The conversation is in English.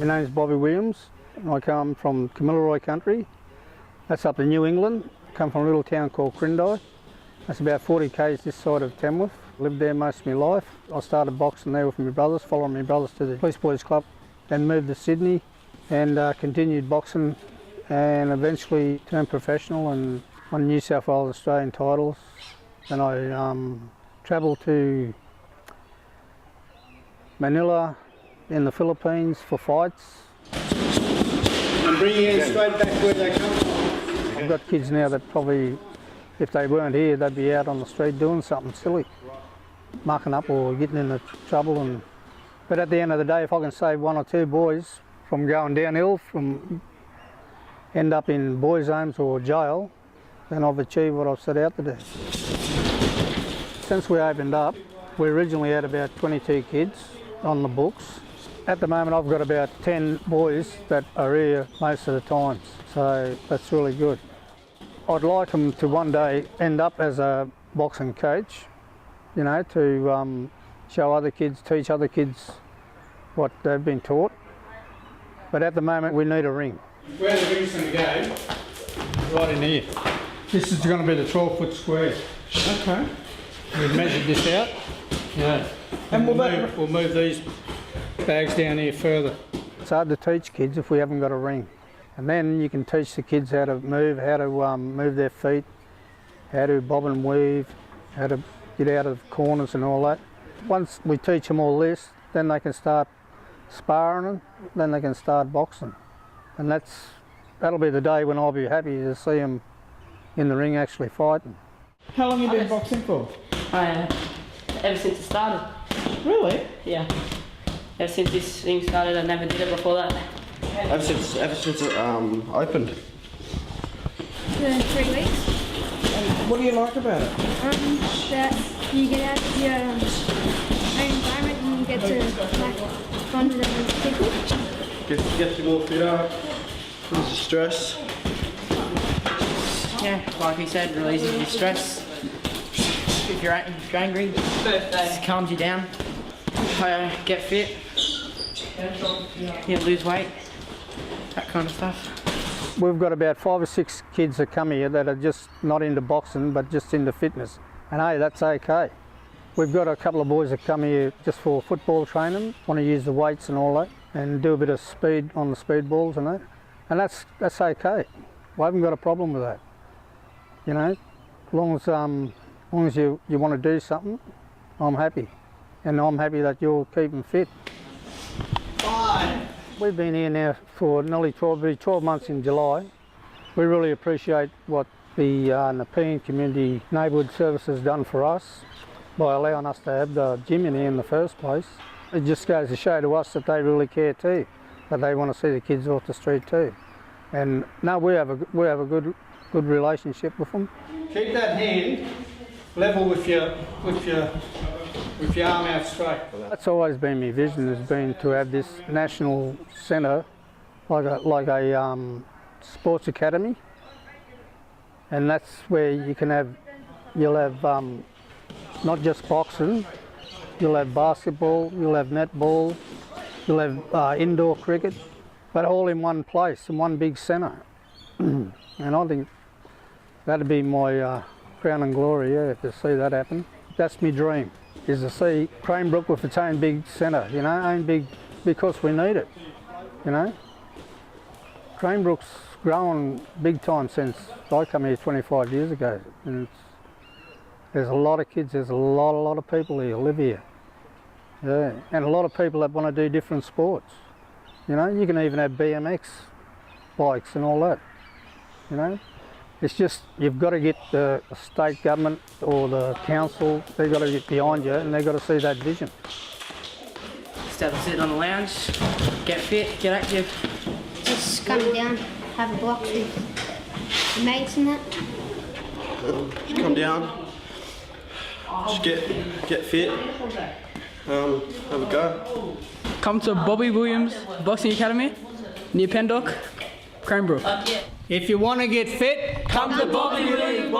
My name's Bobby Williams. I come from Kamilaroi country. That's up in New England. I come from a little town called Crendai. That's about 40 k's this side of Tamworth. Lived there most of my life. I started boxing there with my brothers, following my brothers to the Police Boys Club, then moved to Sydney and continued boxing and eventually turned professional and won New South Wales Australian titles. Then I travelled to Manila in the Philippines for fights. And bring you in straight back where they come from. I've got kids now that probably, if they weren't here, they'd be out on the street doing something silly, mucking up or getting into trouble. But at the end of the day, if I can save one or two boys from going downhill, from end up in boys' homes or jail, then I've achieved what I've set out to do. Since we opened up, we originally had about 22 kids on the books. At the moment I've got about 10 boys that are here most of the times, so that's really good. I'd like them to one day end up as a boxing coach, you know, to show other kids, teach other kids what they've been taught. But at the moment we need a ring. Where the ring's going to go, right in here. This is going to be the 12-foot square. Okay. We've measured this out. Yeah. And we'll move these bags down here further. It's hard to teach kids if we haven't got a ring. And then you can teach the kids how to move their feet, how to bob and weave, how to get out of corners and all that. Once we teach them all this, then they can start sparring, then they can start boxing. And that'll be the day when I'll be happy to see them in the ring actually fighting. How long have you been boxing for? Ever since it started. Really? Yeah. Ever since this thing started, I never did it before that. Ever since it opened. 3 weeks. And what do you like about it? That you get out of your own environment and you get to like bond with other people. Get you more fit up. Loses stress. Yeah, like we said, releases your stress. If you're angry, it calms you down. Get fit. Lose weight. That kind of stuff. We've got about 5 or 6 kids that come here that are just not into boxing but just into fitness. And hey, that's okay. We've got a couple of boys that come here just for football training, want to use the weights and all that, and do a bit of speed on the speed balls and that. And that's okay. I haven't got a problem with that. You know, as long as you want to do something, I'm happy. And I'm happy that you're keeping fit. Fine. We've been here now for nearly 12 months in July. We really appreciate what the Nepean Community Neighbourhood Service has done for us by allowing us to have the gym in here in the first place. It just goes to show to us that they really care too, that they want to see the kids off the street too. And no, we have a good relationship with them. Keep that hand level with your arm out straight. That's always been my vision, has been to have this national centre, like a sports academy, and that's where you'll have not just boxing, you'll have basketball, you'll have netball, you'll have indoor cricket, but all in one place, in one big centre. And I think that'd be my crown and glory, yeah, to see that happen. That's my dream, is to see Cranebrook with its own big centre, you know, own big, because we need it, you know. Cranebrook's grown big time since I come here 25 years ago, and there's a lot of kids, there's a lot of people here live here, yeah, and a lot of people that want to do different sports. You know, you can even have BMX bikes and all that, you know. It's just, you've got to get the state government or the council, they've got to get behind you and they've got to see that vision. Just have to sit on the lounge, get fit, get active. Just come down, have a box with your mates and that. Just come down. Just get fit. Have a go. Come to Bobby Williams Boxing Academy near Pendock, Cranebrook. If you want to get fit, come to Bobby Williams